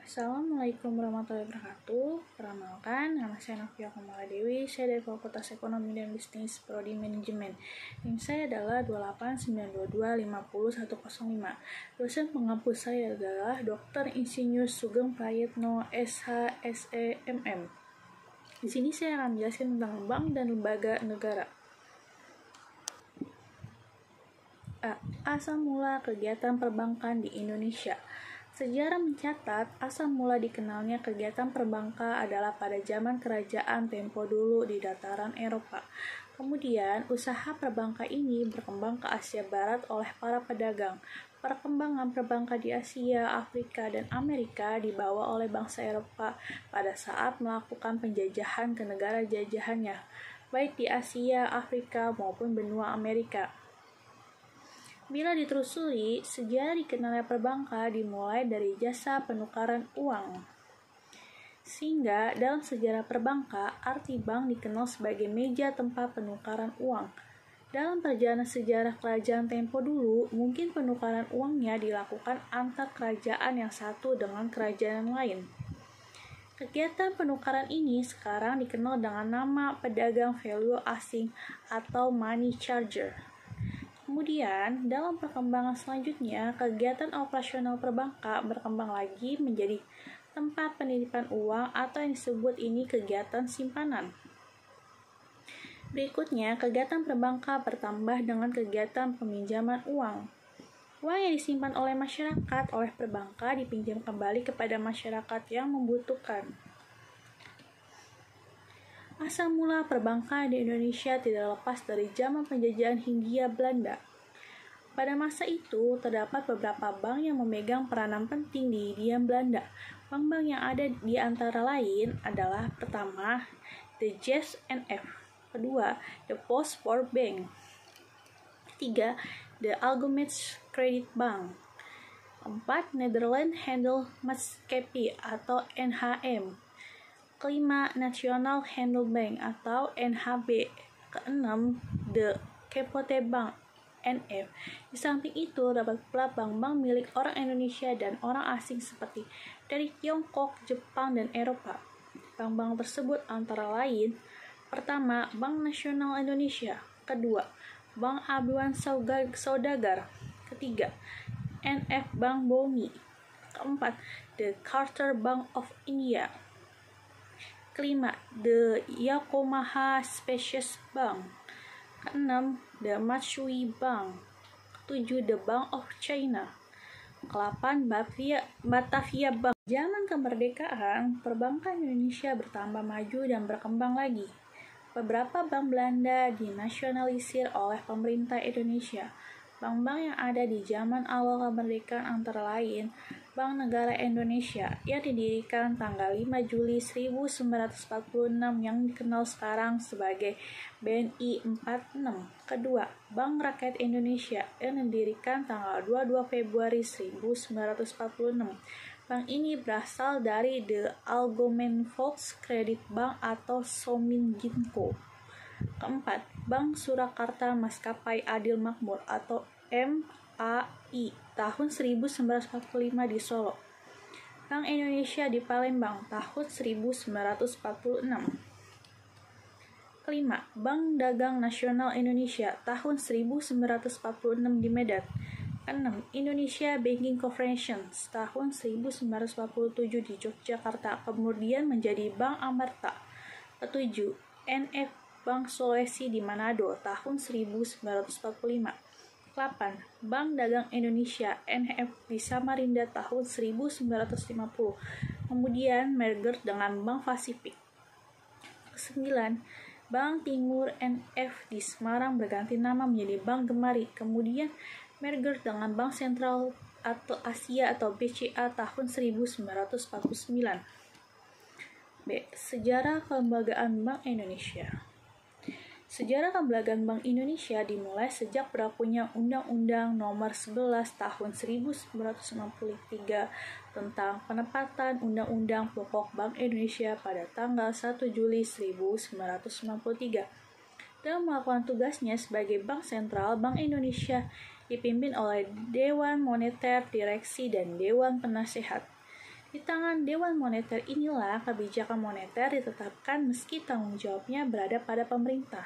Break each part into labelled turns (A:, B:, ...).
A: Assalamualaikum warahmatullahi wabarakatuh. Perkenalkan, nama saya Novia Kamala Dewi. Saya dari Fakultas Ekonomi dan Bisnis Prodi Manajemen. NIM saya adalah 28922500105. Dosen pengampus saya adalah Dr. Insinyur Sugeng Prayitno SHSEMM. Di sini saya akan menjelaskan tentang bank dan lembaga negara. Asal mula kegiatan perbankan di Indonesia. Sejarah mencatat, asal mula dikenalnya kegiatan perbankan adalah pada zaman kerajaan tempo dulu di dataran Eropa. Kemudian, usaha perbankan ini berkembang ke Asia Barat oleh para pedagang. Perkembangan perbankan di Asia, Afrika, dan Amerika dibawa oleh bangsa Eropa pada saat melakukan penjajahan ke negara jajahannya, baik di Asia, Afrika, maupun benua Amerika. Bila ditelusuri, sejarah dikenalnya perbankan dimulai dari jasa penukaran uang. Sehingga dalam sejarah perbankan, arti bank dikenal sebagai meja tempat penukaran uang. Dalam perjalanan sejarah kerajaan tempo dulu, mungkin penukaran uangnya dilakukan antar kerajaan yang satu dengan kerajaan lain. Kegiatan penukaran ini sekarang dikenal dengan nama pedagang value asing atau money changer. Kemudian, dalam perkembangan selanjutnya, kegiatan operasional perbankan berkembang lagi menjadi tempat penitipan uang atau yang disebut ini kegiatan simpanan. Berikutnya, kegiatan perbankan bertambah dengan kegiatan peminjaman uang. Uang yang disimpan oleh masyarakat oleh perbankan dipinjam kembali kepada masyarakat yang membutuhkan. Asal mula perbankan di Indonesia tidak lepas dari zaman penjajahan Hindia Belanda. Pada masa itu, terdapat beberapa bank yang memegang peranan penting di Hindia Belanda. Bank-bank yang ada di antara lain adalah pertama, The JSNF, kedua, The Postport Bank, ketiga, The Algemene Credit Bank, keempat, Nederland Handelsmaatschappij atau NHM, kelima, National Handel Bank atau NHB, keenam, The Kepoteh Bank NF. Di samping itu, dapat pula bank-bank milik orang Indonesia dan orang asing seperti dari Tiongkok, Jepang, dan Eropa. Bank-bank tersebut antara lain, pertama, Bank Nasional Indonesia, kedua, Bank Aduan Saudagar, ketiga, NF Bank Bumi, keempat, The Carter Bank of India, kelima, The Yokohama Specialist Bank, keenam, The Matsui Bank, ketujuh, The Bank of China, ke-8, Batavia Bank. Zaman kemerdekaan, perbankan Indonesia bertambah maju dan berkembang lagi. Beberapa bank Belanda dinasionalisir oleh pemerintah Indonesia. Bank-bank yang ada di zaman awal kemerdekaan antara lain Bank Negara Indonesia yang didirikan tanggal 5 Juli 1946 yang dikenal sekarang sebagai BNI 46. Kedua, Bank Rakyat Indonesia yang didirikan tanggal 22 Februari 1946. Bank ini berasal dari The Algemene Volkskrediet Bank atau Sominginco. Keempat, Bank Surakarta Maskapai Adil Makmur atau MAI tahun 1945 di Solo. Bank Indonesia di Palembang tahun 1946. Kelima, Bank Dagang Nasional Indonesia tahun 1946 di Medan. Keenam, Indonesia Banking Corporation tahun 1947 di Yogyakarta, kemudian menjadi Bank Amerta. Ketujuh, NF Bank Sulawesi di Manado tahun 1945. 8. Bank Dagang Indonesia NF di Samarinda tahun 1950. Kemudian merger dengan Bank Pasifik. 9. Bank Timur NF di Semarang berganti nama menjadi Bank Gemari. Kemudian merger dengan Bank Sentral atau Asia atau BCA tahun 1949. B. Sejarah kelembagaan Bank Indonesia. Sejarah kelembagaan Bank Indonesia dimulai sejak berlakunya Undang-Undang Nomor 11 Tahun 1993 tentang penempatan Undang-Undang Pokok Bank Indonesia pada tanggal 1 Juli 1993. Dalam melakukan tugasnya sebagai Bank Sentral, Bank Indonesia dipimpin oleh Dewan Moneter, Direksi, dan Dewan Penasehat. Di tangan Dewan Moneter inilah kebijakan moneter ditetapkan meski tanggung jawabnya berada pada pemerintah.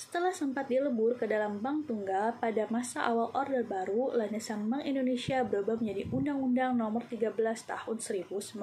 A: Setelah sempat dilebur ke dalam bank tunggal pada masa awal Orde Baru, landasan Bank Indonesia berubah menjadi Undang-Undang Nomor 13 Tahun 1968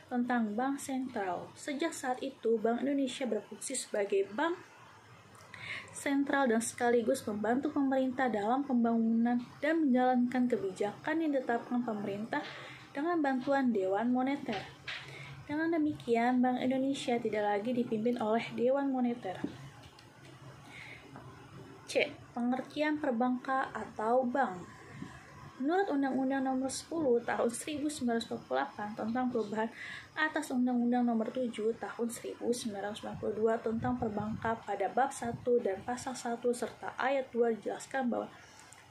A: tentang Bank Sentral. Sejak saat itu, Bank Indonesia berfungsi sebagai bank sentral dan sekaligus membantu pemerintah dalam pembangunan dan menjalankan kebijakan yang ditetapkan pemerintah dengan bantuan Dewan Moneter. Dengan demikian, Bank Indonesia tidak lagi dipimpin oleh Dewan Moneter. C. Pengertian perbankan atau bank. Menurut Undang-Undang Nomor 10 Tahun 1948 tentang perubahan atas Undang-Undang Nomor 7 Tahun 1992 tentang perbankan pada bab 1 dan pasal 1 serta ayat 2 dijelaskan bahwa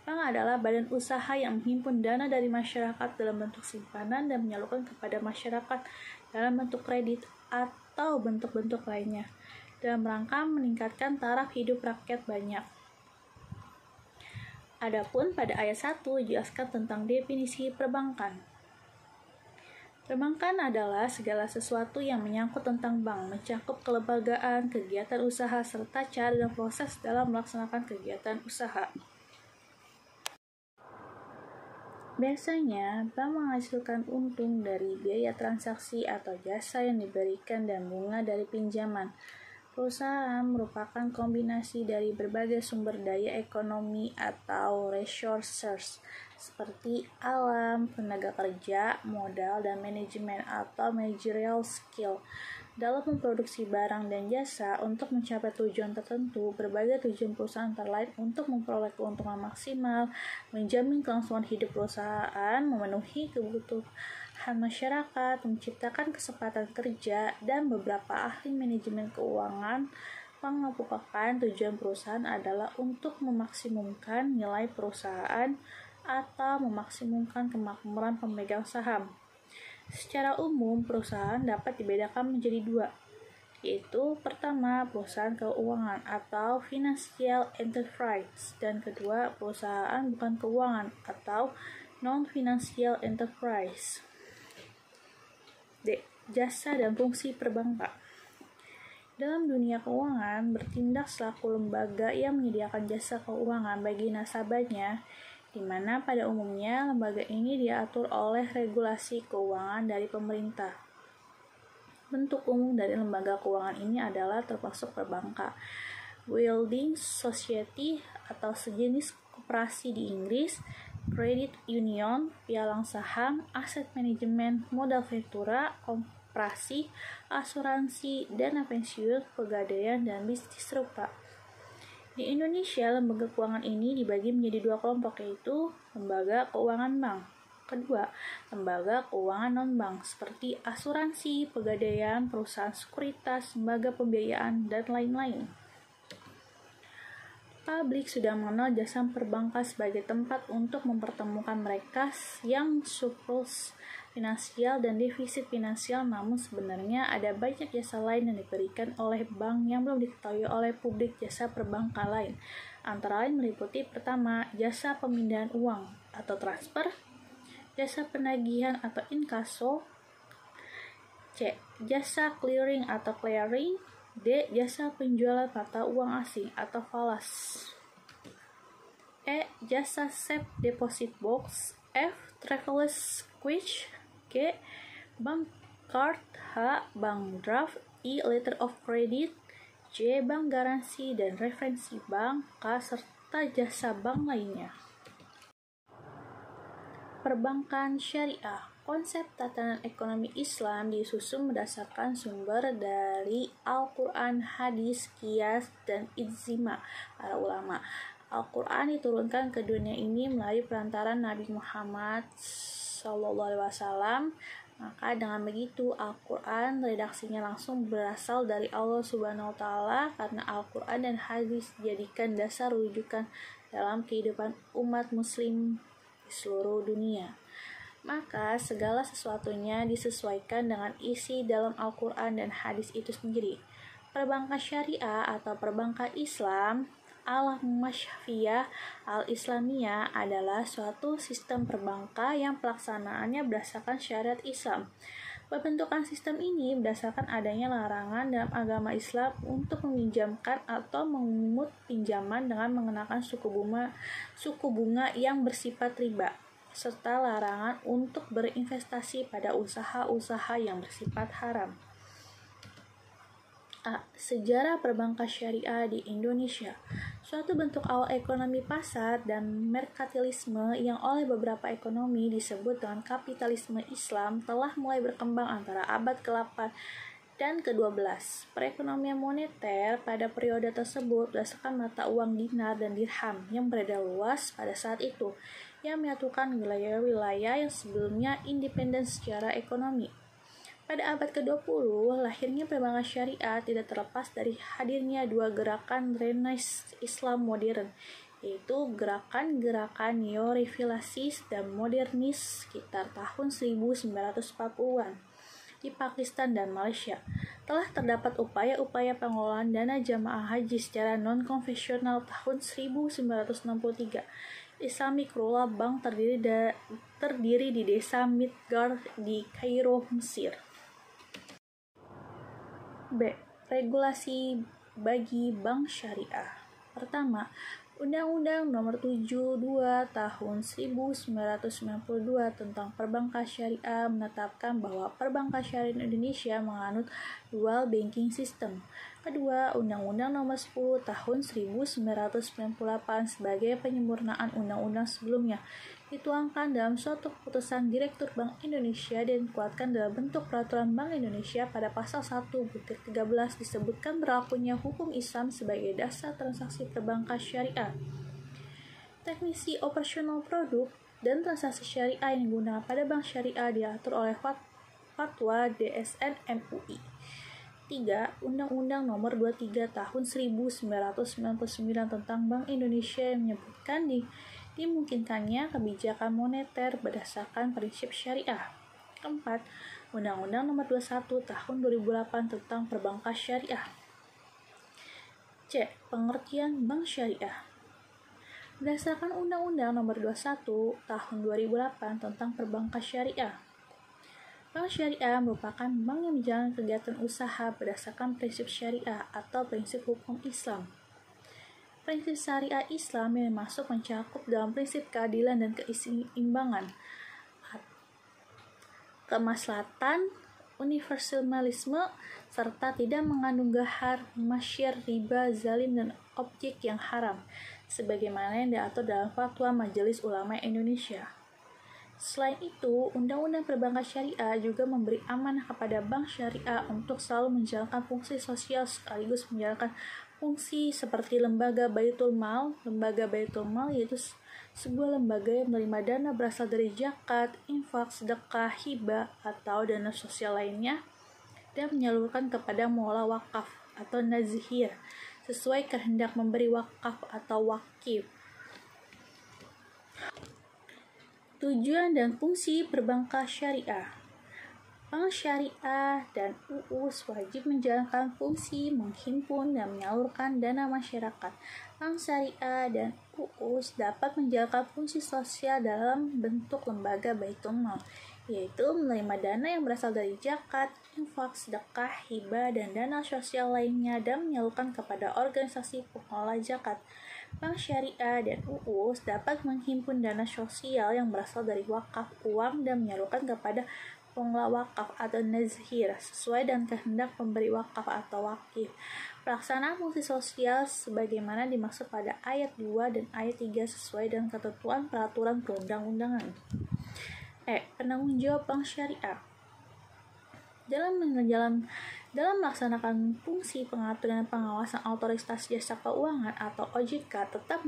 A: bank adalah badan usaha yang menghimpun dana dari masyarakat dalam bentuk simpanan dan menyalurkan kepada masyarakat dalam bentuk kredit atau bentuk-bentuk lainnya dalam rangka meningkatkan taraf hidup rakyat banyak. Adapun pada ayat 1 dijelaskan tentang definisi perbankan. Perbankan adalah segala sesuatu yang menyangkut tentang bank, mencakup kelembagaan, kegiatan usaha, serta cara dan proses dalam melaksanakan kegiatan usaha. Biasanya, bank menghasilkan untung dari biaya transaksi atau jasa yang diberikan dan bunga dari pinjaman. Perusahaan merupakan kombinasi dari berbagai sumber daya ekonomi atau resources seperti alam, tenaga kerja, modal, dan manajemen atau managerial skill dalam memproduksi barang dan jasa untuk mencapai tujuan tertentu. Berbagai tujuan perusahaan antara lain untuk memperoleh keuntungan maksimal, menjamin kelangsungan hidup perusahaan, memenuhi kebutuhan masyarakat, menciptakan kesempatan kerja, dan beberapa ahli manajemen keuangan mengemukakan tujuan perusahaan adalah untuk memaksimumkan nilai perusahaan atau memaksimumkan kemakmuran pemegang saham. Secara umum, perusahaan dapat dibedakan menjadi dua, yaitu pertama, perusahaan keuangan atau financial enterprise, dan kedua, perusahaan bukan keuangan atau non-financial enterprise. D. Jasa dan fungsi perbankan. Dalam dunia keuangan, bertindak selaku lembaga yang menyediakan jasa keuangan bagi nasabahnya, di mana pada umumnya lembaga ini diatur oleh regulasi keuangan dari pemerintah. Bentuk umum dari lembaga keuangan ini adalah termasuk perbankan, building society atau sejenis koperasi di Inggris, credit union, pialang saham, aset manajemen, modal ventura, koperasi, asuransi, dana pensiun, pegadaian, dan bisnis serupa. Di Indonesia, lembaga keuangan ini dibagi menjadi dua kelompok, yaitu lembaga keuangan bank. Kedua, lembaga keuangan non-bank seperti asuransi, pegadaian, perusahaan sekuritas, lembaga pembiayaan, dan lain-lain. Publik sudah mengenal jasa perbankan sebagai tempat untuk mempertemukan mereka yang surplus finansial dan defisit finansial, namun sebenarnya ada banyak jasa lain yang diberikan oleh bank yang belum diketahui oleh publik. Jasa perbankan lain antara lain meliputi pertama, jasa pemindahan uang atau transfer, jasa penagihan atau inkaso, C. Jasa clearing atau clearing, D. Jasa penjualan mata uang asing atau falas, E. Jasa safe deposit box, F. Traveler's Quiche, G. Bank card, H. Bank draft, I. Letter of credit, J. Bank garansi dan referensi bank, K. Serta jasa bank lainnya. Perbankan syariah. Konsep tatanan ekonomi Islam disusun berdasarkan sumber dari Al-Quran, hadis, qiyas, dan ijma' para ulama. Al-Quran diturunkan ke dunia ini melalui perantaran Nabi Muhammad SAW. Maka dengan begitu Al-Quran redaksinya langsung berasal dari Allah Subhanahu wa Ta'ala, karena Al-Quran dan hadis dijadikan dasar rujukan dalam kehidupan umat muslim di seluruh dunia. Maka segala sesuatunya disesuaikan dengan isi dalam Al-Quran dan hadis itu sendiri. Perbankan syariah atau perbankan Islam Al-Mashafiyah Al-Islamiyah adalah suatu sistem perbankan yang pelaksanaannya berdasarkan syariat Islam. Pembentukan sistem ini berdasarkan adanya larangan dalam agama Islam untuk meminjamkan atau memungut pinjaman dengan mengenakan suku bunga yang bersifat riba, serta larangan untuk berinvestasi pada usaha-usaha yang bersifat haram. Sejarah perbankan syariah di Indonesia. Suatu bentuk awal ekonomi pasar dan merkantilisme yang oleh beberapa ekonomi disebut dengan kapitalisme Islam telah mulai berkembang antara abad ke-8 dan ke-12. Perekonomian moneter pada periode tersebut berdasarkan mata uang dinar dan dirham yang beredar luas pada saat itu, yang menyatukan wilayah-wilayah yang sebelumnya independen secara ekonomi. Pada abad ke-20, lahirnya perbankan syariah tidak terlepas dari hadirnya dua gerakan Renaissance Islam modern, yaitu gerakan-gerakan neo-revivalis dan modernis sekitar tahun 1940-an. Di Pakistan dan Malaysia, telah terdapat upaya-upaya pengelolaan dana jamaah haji secara non-konvensional tahun 1963. Islamic Rural Bank terdiri di desa Midgard di Kairo, Mesir. B. Regulasi bagi bank syariah. Pertama, Undang-Undang Nomor 72 Tahun 1992 tentang Perbankan Syariah menetapkan bahwa perbankan syariah Indonesia menganut dual banking system. Kedua, Undang-Undang Nomor 10 Tahun 1998 sebagai penyempurnaan undang-undang sebelumnya dituangkan dalam suatu keputusan Direktur Bank Indonesia dan dikuatkan dalam bentuk Peraturan Bank Indonesia pada pasal 1/13 disebutkan berlakunya hukum Islam sebagai dasar transaksi perbankan syariah. Teknisi operasional produk dan transaksi syariah yang digunakan pada bank syariah diatur oleh Fatwa DSN MUI. 3. Undang-Undang Nomor 23 Tahun 1999 tentang Bank Indonesia yang menyebutkan dimungkinkannya kebijakan moneter berdasarkan prinsip syariah. Keempat, Undang-Undang Nomor 21 Tahun 2008 tentang Perbankan Syariah. C. Pengertian bank syariah. Berdasarkan Undang-Undang Nomor 21 Tahun 2008 tentang Perbankan Syariah, bank syariah merupakan bank yang menjalankan kegiatan usaha berdasarkan prinsip syariah atau prinsip hukum Islam. Prinsip syariah Islam yang masuk mencakup dalam prinsip keadilan dan keseimbangan, kemaslahatan, universalisme, serta tidak mengandung gahar, masyir, riba, zalim, dan objek yang haram, sebagaimana yang diatur dalam Fatwa Majelis Ulama Indonesia. Selain itu, Undang-Undang Perbankan Syariah juga memberi amanah kepada bank syariah untuk selalu menjalankan fungsi sosial sekaligus menjalankan fungsi seperti lembaga Baitul Mal. Lembaga Baitul Mal yaitu sebuah lembaga yang menerima dana berasal dari zakat, infak, sedekah, hibah, atau dana sosial lainnya dan menyalurkan kepada muala wakaf atau nazhir sesuai kehendak memberi wakaf atau wakif. Tujuan dan fungsi perbankan syariah. Bank syariah dan UUS wajib menjalankan fungsi menghimpun dan menyalurkan dana masyarakat. Bank syariah dan UUS dapat menjalankan fungsi sosial dalam bentuk lembaga Baitul Mal, yaitu menerima dana yang berasal dari zakat, infak, sedekah, hibah, dan dana sosial lainnya dan menyalurkan kepada organisasi pengelola zakat. Bank syariah dan UUS dapat menghimpun dana sosial yang berasal dari wakaf uang dan menyalurkan kepada pengelola wakaf atau nazhir sesuai dengan kehendak pemberi wakaf atau wakif. Pelaksanaan fungsi sosial sebagaimana dimaksud pada ayat 2 dan ayat 3 sesuai dengan ketentuan peraturan perundang-undangan. Penanggung jawab bank syariah. Dalam melaksanakan fungsi pengaturan dan pengawasan Otoritas Jasa Keuangan atau OJK tetap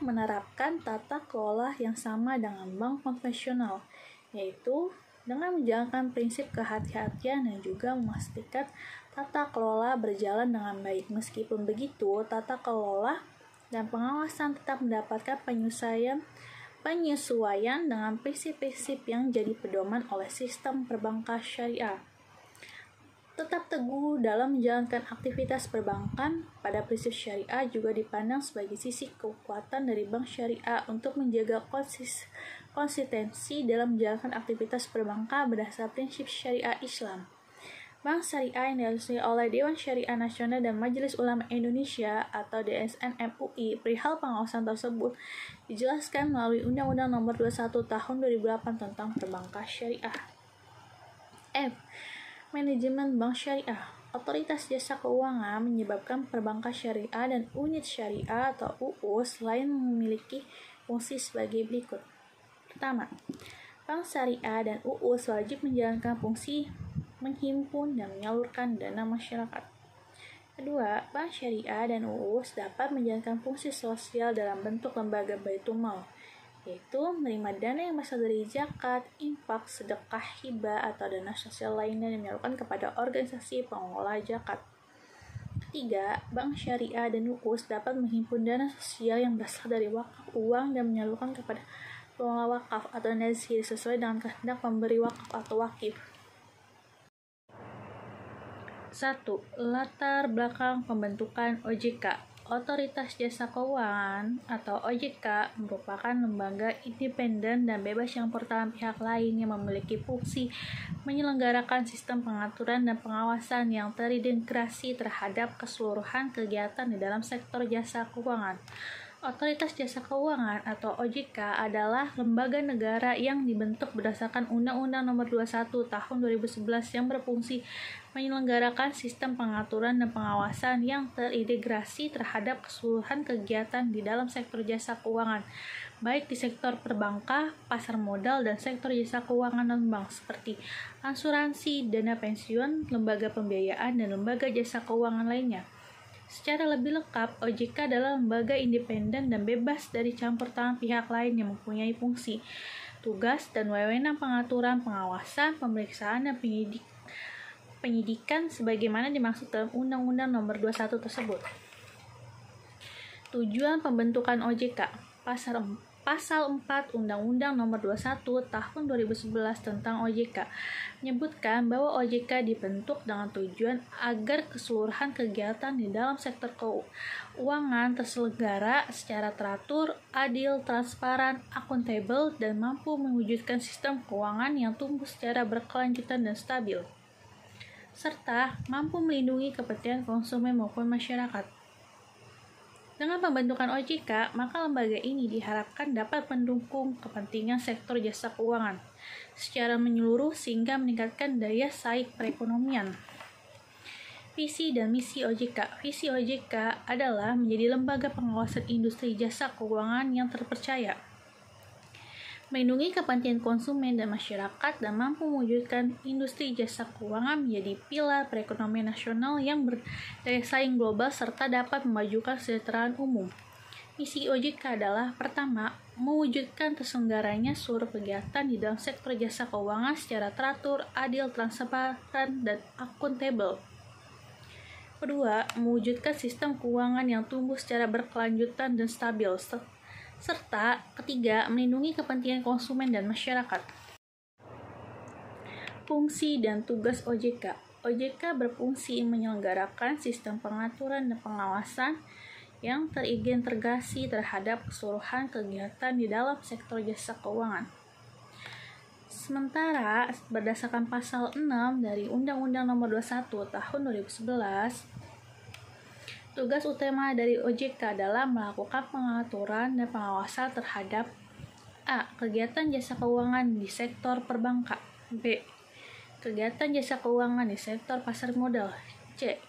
A: menerapkan tata kelola yang sama dengan bank konvensional, yaitu dengan menjalankan prinsip kehati-hatian dan juga memastikan tata kelola berjalan dengan baik. Meskipun begitu, tata kelola dan pengawasan tetap mendapatkan penyesuaian dengan prinsip-prinsip yang jadi pedoman oleh sistem perbankan syariah. Tetap teguh dalam menjalankan aktivitas perbankan, pada prinsip syariah juga dipandang sebagai sisi kekuatan dari bank syariah untuk menjaga konsistensi dalam menjalankan aktivitas perbankan berdasar prinsip syariah Islam. Bank Syariah yang diasusi oleh Dewan Syariah Nasional dan Majelis Ulama Indonesia atau DSN MUI perihal pengawasan tersebut dijelaskan melalui Undang-Undang Nomor 21 Tahun 2008 tentang Perbankan Syariah. F. Manajemen Bank Syariah. Otoritas Jasa Keuangan menyebabkan perbankan syariah dan unit syariah atau UUS lain memiliki fungsi sebagai berikut. Pertama, Bank Syariah dan UUS wajib menjalankan fungsi menghimpun dan menyalurkan dana masyarakat. Kedua, Bank Syariah dan UUS dapat menjalankan fungsi sosial dalam bentuk lembaga baitul mal, yaitu menerima dana yang berasal dari zakat, infak, sedekah, hibah, atau dana sosial lainnya yang menyalurkan kepada organisasi pengelola zakat. Ketiga, Bank Syariah dan UUS dapat menghimpun dana sosial yang berasal dari wakaf uang dan menyalurkan kepada pengelola wakaf atau nazir sesuai dengan kehendak pemberi wakaf atau wakif. 1. Latar belakang pembentukan OJK. Otoritas Jasa Keuangan atau OJK merupakan lembaga independen dan bebas campur tangan pihak lain yang memiliki fungsi menyelenggarakan sistem pengaturan dan pengawasan yang terintegrasi terhadap keseluruhan kegiatan di dalam sektor jasa keuangan. Otoritas Jasa Keuangan atau OJK adalah lembaga negara yang dibentuk berdasarkan Undang-Undang Nomor 21 Tahun 2011 yang berfungsi menyelenggarakan sistem pengaturan dan pengawasan yang terintegrasi terhadap keseluruhan kegiatan di dalam sektor jasa keuangan, baik di sektor perbankan, pasar modal, dan sektor jasa keuangan non-bank seperti asuransi, dana pensiun, lembaga pembiayaan, dan lembaga jasa keuangan lainnya. Secara lebih lengkap, OJK adalah lembaga independen dan bebas dari campur tangan pihak lain yang mempunyai fungsi, tugas, dan wewenang pengaturan, pengawasan, pemeriksaan, dan penyidikan sebagaimana dimaksud dalam Undang-Undang Nomor 21 tersebut. Tujuan pembentukan OJK. Pasal 4 Undang-Undang Nomor 21 Tahun 2011 tentang OJK menyebutkan bahwa OJK dibentuk dengan tujuan agar keseluruhan kegiatan di dalam sektor keuangan terselenggara secara teratur, adil, transparan, akuntabel, dan mampu mewujudkan sistem keuangan yang tumbuh secara berkelanjutan dan stabil, serta mampu melindungi kepentingan konsumen maupun masyarakat. Dengan pembentukan OJK, maka lembaga ini diharapkan dapat mendukung kepentingan sektor jasa keuangan secara menyeluruh sehingga meningkatkan daya saing perekonomian. Visi dan misi OJK. Visi OJK adalah menjadi lembaga pengawasan industri jasa keuangan yang terpercaya, melindungi kepentingan konsumen dan masyarakat, dan mampu mewujudkan industri jasa keuangan menjadi pilar perekonomian nasional yang berdaya saing global serta dapat memajukan kesejahteraan umum. Misi OJK adalah pertama, mewujudkan terselenggaranya seluruh kegiatan di dalam sektor jasa keuangan secara teratur, adil, transparan, dan akuntabel. Kedua, mewujudkan sistem keuangan yang tumbuh secara berkelanjutan dan stabil. Serta ketiga, melindungi kepentingan konsumen dan masyarakat. Fungsi dan tugas OJK. OJK berfungsi menyelenggarakan sistem pengaturan dan pengawasan yang terintegrasi terhadap keseluruhan kegiatan di dalam sektor jasa keuangan. Sementara berdasarkan pasal 6 dari Undang-Undang Nomor 21 Tahun 2011, tugas utama dari OJK adalah melakukan pengaturan dan pengawasan terhadap A. Kegiatan jasa keuangan di sektor perbankan. B. Kegiatan jasa keuangan di sektor pasar modal. C.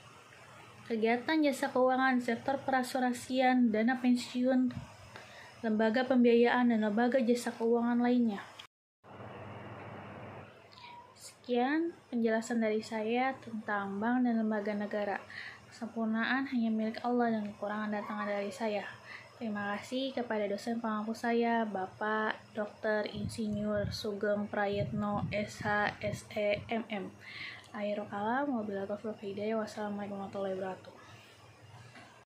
A: Kegiatan jasa keuangan di sektor perasuransian, dana pensiun, lembaga pembiayaan, dan lembaga jasa keuangan lainnya. Sekian penjelasan dari saya tentang bank dan lembaga negara. Kesempurnaan hanya milik Allah dan kekurangan datang dari saya. Terima kasih kepada dosen pengampu saya, Bapak Dr. Insinyur Sugeng Prayitno, SH, SE, MM. Akhirul kalam, wabillahi taufiq wal hidayah. Wassalamualaikum warahmatullahi wabarakatuh.